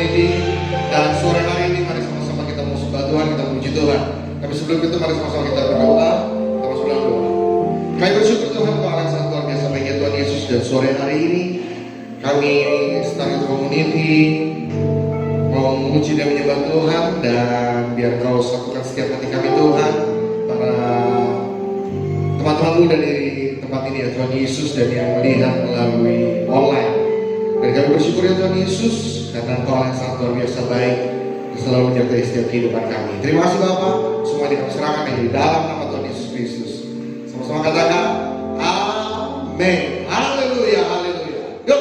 Community. Dan sore hari ini mari sama-sama kita mau sembah Tuhan, kita puji Tuhan. Tapi sebelum itu mari sama-sama kita berdoa. Kita masuk dalam doa. Kami bersyukur Tuhan bahwa Allah sangat luar biasa bagi Tuhan Yesus. Dan sore hari ini kami Stargate Community mau memuji dan menyembah Tuhan. Dan biar Kau satukan setiap hati kami Tuhan, para teman-teman muda dari tempat ini ya Tuhan Yesus, dan yang melihat melalui online. Dan kami bersyukur ya Tuhan Yesus, karena Engkau yang sangat luar biasa baik, selalu menyertai setiap kehidupan kami. Terima kasih Bapak, semua kami serahkan di dalam nama Tuhan Yesus Kristus. Sama-sama katakan, Amin. Haleluya, haleluya. Go!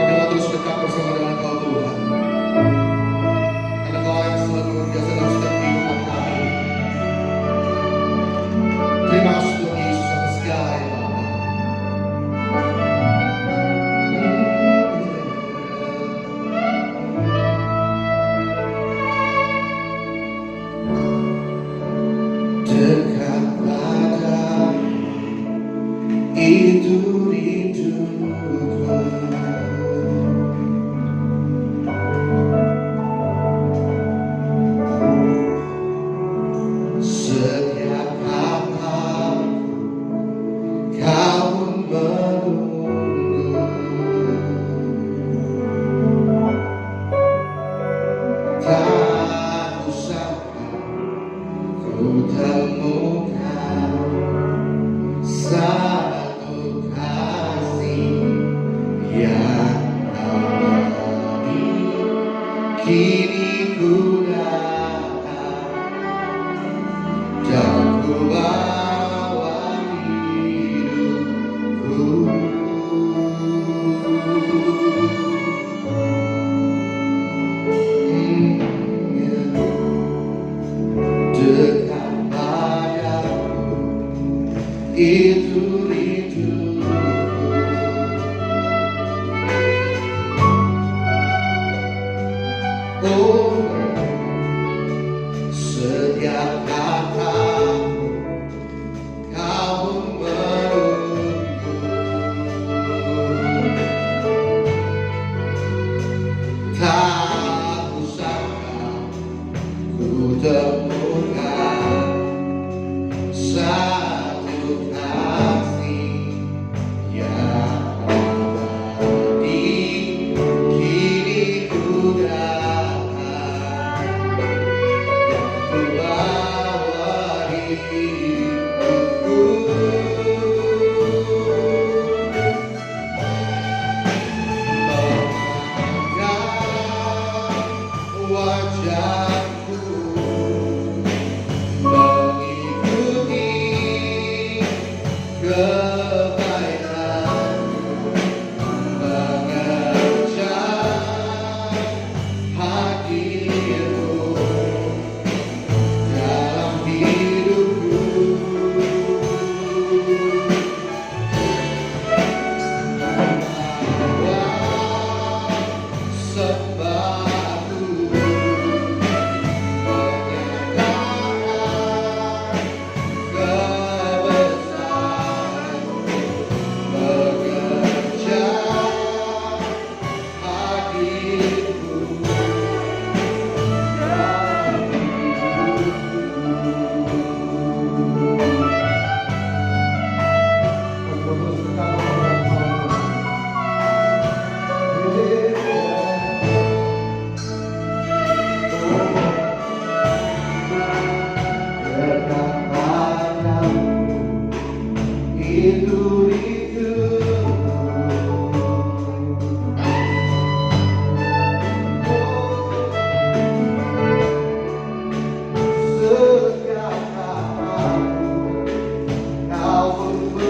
Kami mau terus dekat bersama dengan Kau Tuhan. kini ku datang dan ku bawa hidupku. Dekat padamu itu rinduku. Oh, setiap katamu kau menunggu. Tak kusangka ku temukan satu kasih yang abadi. Kini ku datang dan ku bawa hidupku. Memandang wajahku, mengikuti kebaikanmu, mengejar hadirmu dalam hidupku. Sembahku, menyatakan kebesaranmu, mengejar hadirmu dalam dekat padamu itu rinduku. Setiap katamu kau menunggu.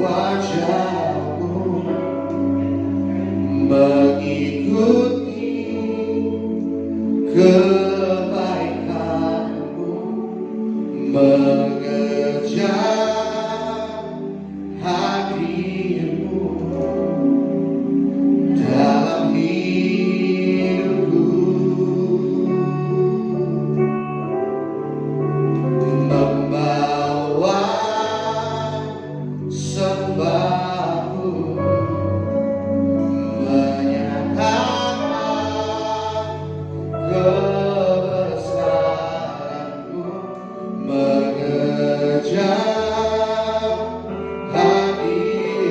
Wajahmu, mengikuti kebaikanmu, mengejar hadirmu dalam hidupku. Membawa sembahku, menyatakan kebesaranmu, mengejar hadirmu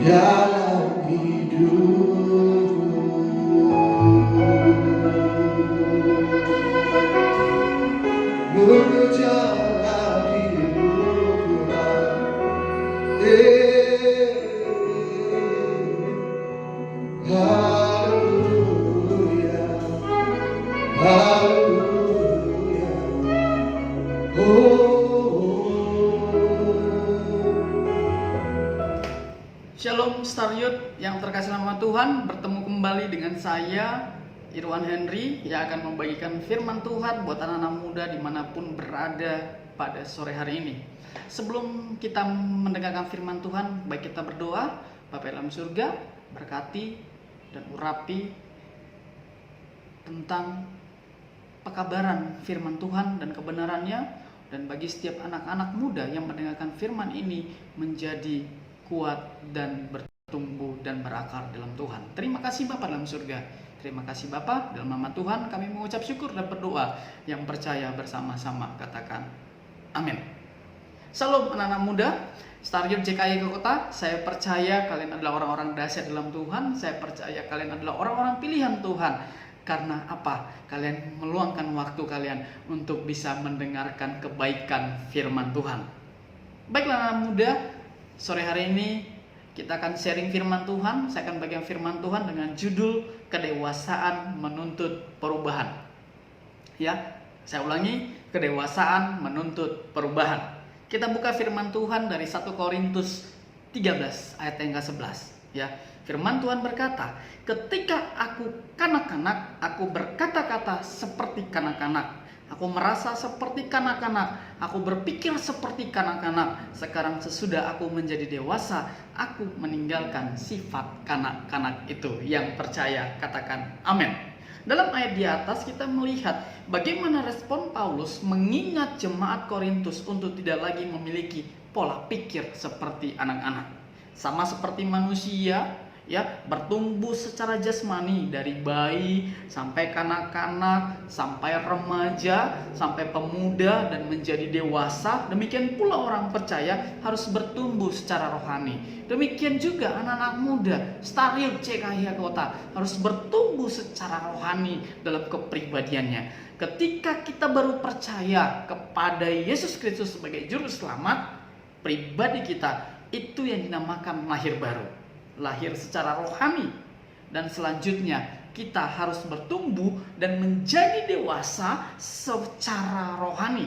dalam hidupku. Berjalan hidupku, haleluya, haleluya. Shalom Star Youth yang terkasih nama Tuhan, bertemu kembali dengan saya Irwan Henry yang akan membagikan firman Tuhan buat anak-anak muda dimanapun berada pada sore hari ini. Sebelum kita mendengarkan firman Tuhan, baik kita berdoa. Bapa dalam surga, berkati dan urapi tentang pekabaran firman Tuhan dan kebenarannya, dan bagi setiap anak-anak muda yang mendengarkan firman ini menjadi kuat dan bertumbuh dan berakar dalam Tuhan. Terima kasih Bapa dalam surga. Terima kasih Bapa, dalam nama Tuhan kami mengucap syukur dan berdoa. Yang percaya bersama-sama katakan amin. Salam anak-anak muda, Star Youth JKY Kota. Saya percaya kalian adalah orang-orang dahsyat dalam Tuhan. Saya percaya kalian adalah orang-orang pilihan Tuhan. Karena apa? Kalian meluangkan waktu kalian untuk bisa mendengarkan kebaikan firman Tuhan. Baiklah anak muda, sore hari ini kita akan sharing firman Tuhan. Saya akan bagikan firman Tuhan dengan judul kedewasaan menuntut perubahan. Ya, saya ulangi, kedewasaan menuntut perubahan. Kita buka firman Tuhan dari 1 Korintus 13 ayat yang ke-11. Ya, firman Tuhan berkata, ketika aku kanak-kanak, aku berkata-kata seperti kanak-kanak. Aku merasa seperti kanak-kanak, aku berpikir seperti kanak-kanak. Sekarang sesudah aku menjadi dewasa, aku meninggalkan sifat kanak-kanak itu. Yang percaya katakan amin. Dalam ayat di atas kita melihat bagaimana respon Paulus mengingat jemaat Korintus untuk tidak lagi memiliki pola pikir seperti anak-anak. Sama seperti manusia, ya, bertumbuh secara jasmani dari bayi sampai kanak-kanak, sampai remaja, sampai pemuda dan menjadi dewasa. Demikian pula orang percaya harus bertumbuh secara rohani. Demikian juga anak-anak muda Star Youth JKY Kota harus bertumbuh secara rohani dalam kepribadiannya. Ketika kita baru percaya kepada Yesus Kristus sebagai juru selamat, pribadi kita itu yang dinamakan lahir baru, lahir secara rohani. Dan selanjutnya kita harus bertumbuh dan menjadi dewasa secara rohani.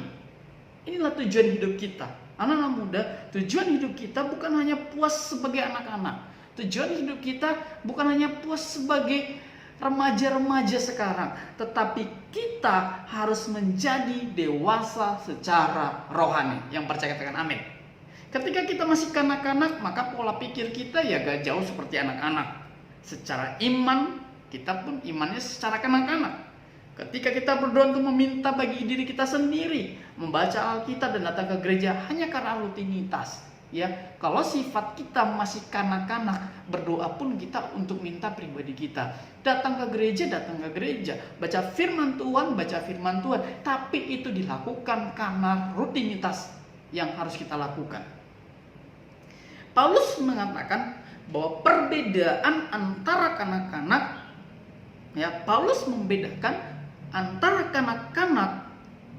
Inilah tujuan hidup kita. Anak-anak muda, tujuan hidup kita bukan hanya puas sebagai anak-anak. Tujuan hidup kita bukan hanya puas sebagai remaja-remaja sekarang, tetapi kita harus menjadi dewasa secara rohani. Yang percaya katakan amin. Ketika kita masih kanak-kanak, maka pola pikir kita ya gak jauh seperti anak-anak. Secara iman, kita pun imannya secara kanak-kanak. Ketika kita berdoa untuk meminta bagi diri kita sendiri, membaca Alkitab dan datang ke gereja hanya karena rutinitas. Ya, kalau sifat kita masih kanak-kanak, berdoa pun kita untuk minta pribadi kita. Datang ke gereja, baca firman Tuhan, tapi itu dilakukan karena rutinitas yang harus kita lakukan. Paulus mengatakan bahwa perbedaan antara kanak-kanak, ya, Paulus membedakan antara kanak-kanak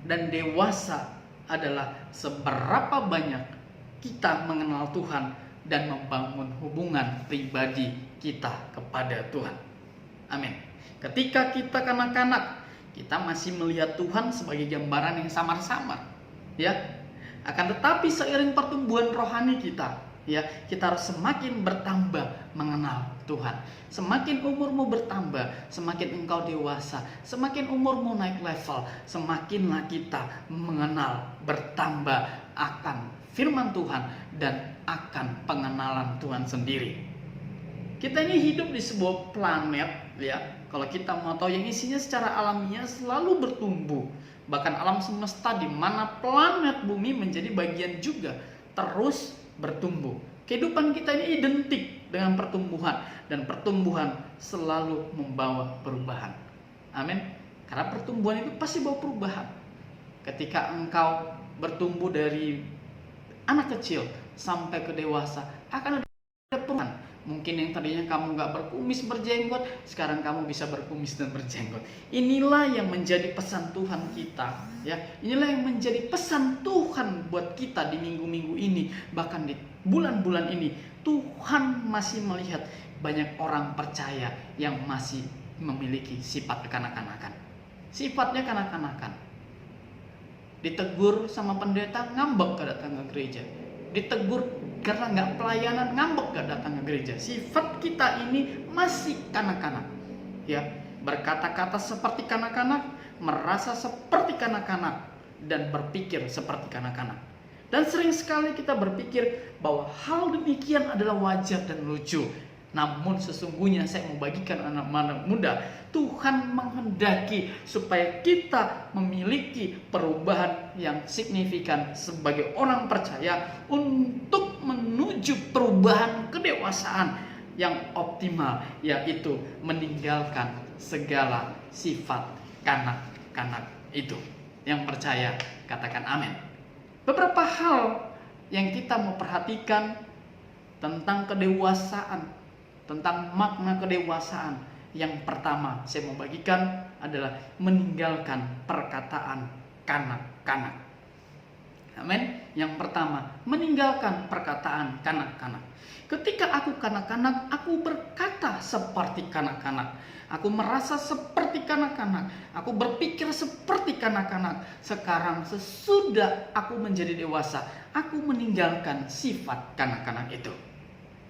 dan dewasa adalah seberapa banyak kita mengenal Tuhan dan membangun hubungan pribadi kita kepada Tuhan. Amin. Ketika kita kanak-kanak, kita masih melihat Tuhan sebagai gambaran yang samar-samar, ya. Akan tetapi seiring pertumbuhan rohani kita, ya, kita harus semakin bertambah mengenal Tuhan. Semakin umurmu bertambah, semakin engkau dewasa, semakin umurmu naik level, semakinlah kita mengenal, bertambah akan firman Tuhan dan akan pengenalan Tuhan sendiri. Kita ini hidup di sebuah planet, ya. Kalau kita mau tahu, yang isinya secara alamiah selalu bertumbuh. Bahkan alam semesta di mana planet bumi menjadi bagian juga terus bertumbuh. Kehidupan kita ini identik dengan pertumbuhan, dan pertumbuhan selalu membawa perubahan. Amin. Karena pertumbuhan itu pasti bawa perubahan. Ketika engkau bertumbuh dari anak kecil sampai ke dewasa, akan ada perubahan. Mungkin yang tadinya kamu gak berkumis berjenggot, sekarang kamu bisa berkumis dan berjenggot. Inilah yang menjadi pesan Tuhan kita, ya. Inilah yang menjadi pesan Tuhan buat kita di minggu-minggu ini, bahkan di bulan-bulan ini. Tuhan masih melihat banyak orang percaya yang masih memiliki sifat kekanak-kanakan. Sifatnya kanak-kanakan. Ditegur sama pendeta, ngambek gak datang ke gereja. Ditegur karena nggak pelayanan, ngambek gak datang ke gereja. Sifat kita ini masih kanak-kanak, ya. Berkata-kata seperti kanak-kanak, merasa seperti kanak-kanak, dan berpikir seperti kanak-kanak. Dan sering sekali kita berpikir bahwa hal demikian adalah wajar dan lucu. Namun sesungguhnya saya mau bagikan anak-anak muda, Tuhan menghendaki supaya kita memiliki perubahan yang signifikan sebagai orang percaya untuk menuju perubahan kedewasaan yang optimal, yaitu meninggalkan segala sifat kanak-kanak itu. Yang percaya katakan amin. Beberapa hal yang kita mau perhatikan tentang kedewasaan, tentang makna kedewasaan. Yang pertama saya mau bagikan adalah meninggalkan perkataan kanak-kanak. Amin. Yang pertama, meninggalkan perkataan kanak-kanak. Ketika aku kanak-kanak, aku berkata seperti kanak-kanak. Aku merasa seperti kanak-kanak. Aku berpikir seperti kanak-kanak. Sekarang sesudah aku menjadi dewasa, aku meninggalkan sifat kanak-kanak itu.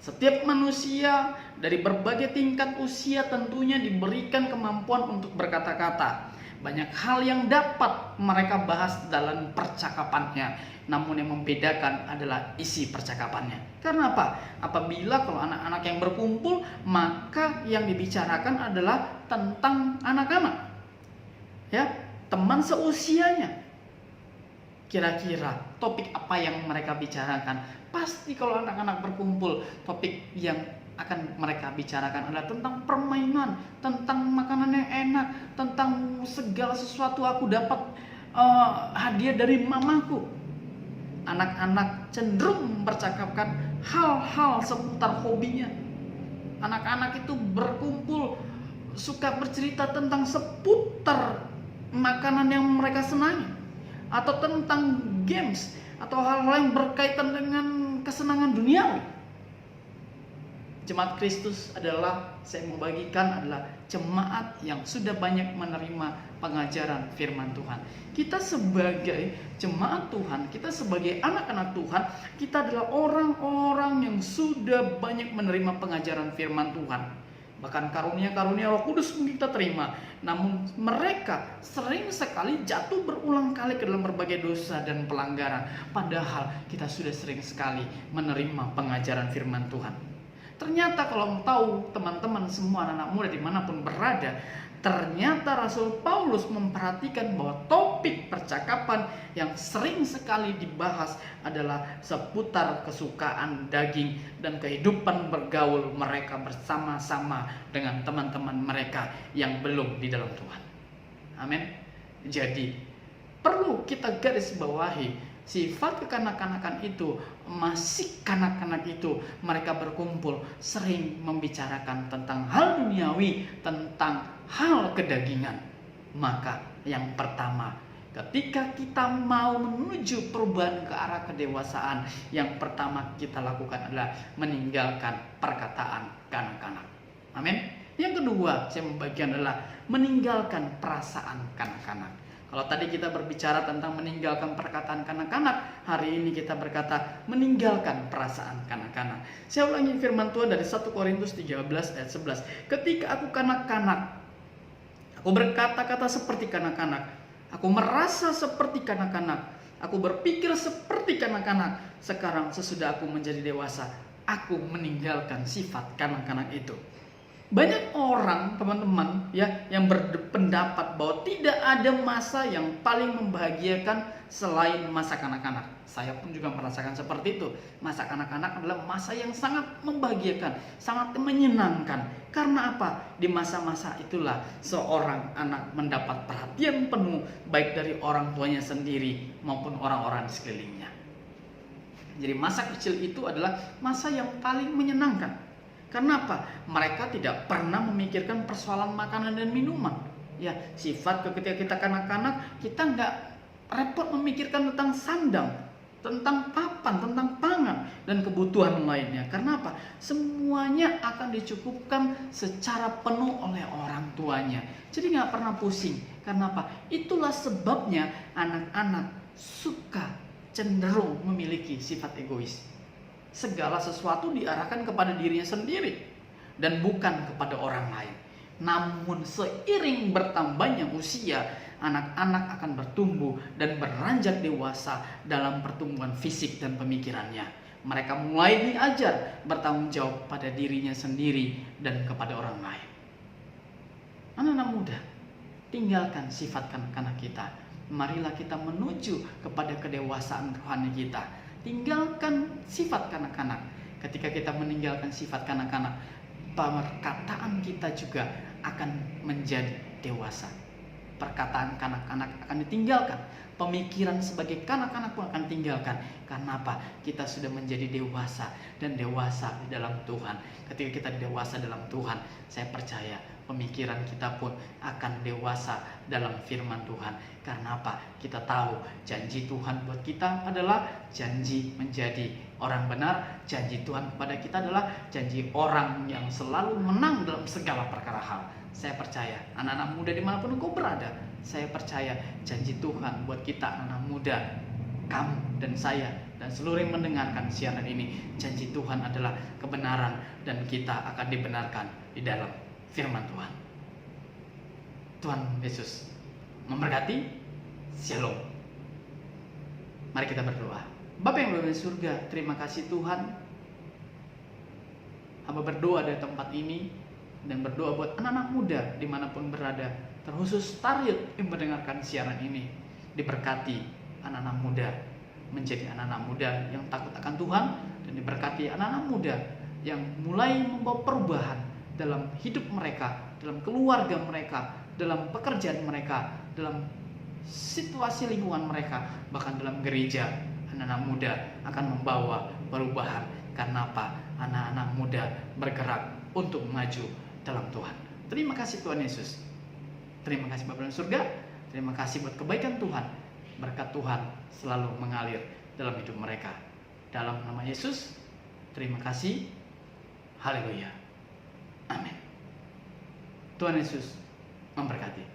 Setiap manusia dari berbagai tingkat usia tentunya diberikan kemampuan untuk berkata-kata. Banyak hal yang dapat mereka bahas dalam percakapannya. Namun yang membedakan adalah isi percakapannya. Karena apa? Apabila kalau anak-anak yang berkumpul, maka yang dibicarakan adalah tentang anak-anak, ya, teman seusianya. Kira-kira topik apa yang mereka bicarakan? Pasti kalau anak-anak berkumpul, topik yang akan mereka bicarakan adalah tentang permainan, tentang makanan yang enak, tentang segala sesuatu aku dapat hadiah dari mamaku. Anak-anak cenderung mempercakapkan hal-hal seputar hobinya. Anak-anak itu berkumpul suka bercerita tentang seputar makanan yang mereka senangi, atau tentang games, atau hal-hal yang berkaitan dengan kesenangan duniawi. Jemaat Kristus adalah, saya mau bagikan, adalah jemaat yang sudah banyak menerima pengajaran firman Tuhan. Kita sebagai jemaat Tuhan, kita sebagai anak-anak Tuhan, kita adalah orang-orang yang sudah banyak menerima pengajaran firman Tuhan. Bahkan karunia-karunia Roh Kudus kita terima. Namun mereka sering sekali jatuh berulang kali ke dalam berbagai dosa dan pelanggaran. Padahal kita sudah sering sekali menerima pengajaran firman Tuhan. Ternyata kalau mau tahu teman-teman semua anak muda dimanapun berada, ternyata Rasul Paulus memperhatikan bahwa topik percakapan yang sering sekali dibahas adalah seputar kesukaan daging dan kehidupan bergaul mereka bersama-sama dengan teman-teman mereka yang belum di dalam Tuhan. Amin. Jadi perlu kita garis bawahi, sifat kekanak-kanakan itu, masih kanak-kanak itu, mereka berkumpul sering membicarakan tentang hal duniawi, tentang hal kedagingan. Maka yang pertama, ketika kita mau menuju perubahan ke arah kedewasaan, yang pertama kita lakukan adalah meninggalkan perkataan kanak-kanak. Amin. Yang kedua, saya membagikan adalah meninggalkan perasaan kanak-kanak. Kalau tadi kita berbicara tentang meninggalkan perkataan kanak-kanak, hari ini kita berkata meninggalkan perasaan kanak-kanak. Saya ulangi firman Tuhan dari 1 Korintus 13 ayat 11. Ketika aku kanak-kanak, aku berkata-kata seperti kanak-kanak, aku merasa seperti kanak-kanak, aku berpikir seperti kanak-kanak. Sekarang sesudah aku menjadi dewasa, aku meninggalkan sifat kanak-kanak itu. Banyak orang, teman-teman, ya, yang berpendapat bahwa tidak ada masa yang paling membahagiakan selain masa kanak-kanak. Saya pun juga merasakan seperti itu. Masa kanak-kanak adalah masa yang sangat membahagiakan, sangat menyenangkan. Karena apa? Di masa-masa itulah seorang anak mendapat perhatian penuh, baik dari orang tuanya sendiri maupun orang-orang di sekelilingnya. Jadi masa kecil itu adalah masa yang paling menyenangkan. Karena apa? Mereka tidak pernah memikirkan persoalan makanan dan minuman. Ya, sifat ketika kita kanak-kanak, kita nggak repot memikirkan tentang sandang, tentang papan, tentang pangan, dan kebutuhan lainnya. Karena apa? Semuanya akan dicukupkan secara penuh oleh orang tuanya. Jadi nggak pernah pusing. Karena apa? Itulah sebabnya anak-anak suka cenderung memiliki sifat egois. Segala sesuatu diarahkan kepada dirinya sendiri dan bukan kepada orang lain. Namun seiring bertambahnya usia, anak-anak akan bertumbuh dan beranjak dewasa dalam pertumbuhan fisik dan pemikirannya. Mereka mulai diajar bertanggung jawab pada dirinya sendiri dan kepada orang lain. Anak-anak muda, tinggalkan sifat kanak-kanak kita. Marilah kita menuju kepada kedewasaan rohani kita. Tinggalkan sifat kanak-kanak. Ketika kita meninggalkan sifat kanak-kanak, perkataan kita juga akan menjadi dewasa. Perkataan kanak-kanak akan ditinggalkan. Pemikiran sebagai kanak-kanak pun akan tinggalkan. Karena apa? Kita sudah menjadi dewasa dan dewasa di dalam Tuhan. Ketika kita dewasa dalam Tuhan, saya percaya pemikiran kita pun akan dewasa dalam firman Tuhan. Karena apa? Kita tahu janji Tuhan buat kita adalah janji menjadi orang benar. Janji Tuhan kepada kita adalah janji orang yang selalu menang dalam segala perkara hal. Saya percaya, anak-anak muda dimanapun engkau berada, saya percaya janji Tuhan buat kita anak-anak muda, kamu dan saya dan seluruh yang mendengarkan siaran ini, janji Tuhan adalah kebenaran dan kita akan dibenarkan di dalam firman Tuhan. Tuhan Yesus memberkati. Shalom. Mari kita berdoa. Bapa yang berada di surga, terima kasih Tuhan. Hamba berdoa dari tempat ini dan berdoa buat anak-anak muda dimanapun berada, terkhusus Tariel yang mendengarkan siaran ini. Diberkati anak-anak muda menjadi anak-anak muda yang takut akan Tuhan, dan diberkati anak-anak muda yang mulai membawa perubahan dalam hidup mereka, dalam keluarga mereka, dalam pekerjaan mereka, dalam situasi lingkungan mereka, bahkan dalam gereja. Anak-anak muda akan membawa perubahan. Karena apa? Anak-anak muda bergerak untuk maju dalam Tuhan. Terima kasih Tuhan Yesus. Terima kasih Bapa di surga. Terima kasih buat kebaikan Tuhan. Berkat Tuhan selalu mengalir dalam hidup mereka. Dalam nama Yesus, terima kasih. Haleluya. Amin. Tuhan Yesus memberkati.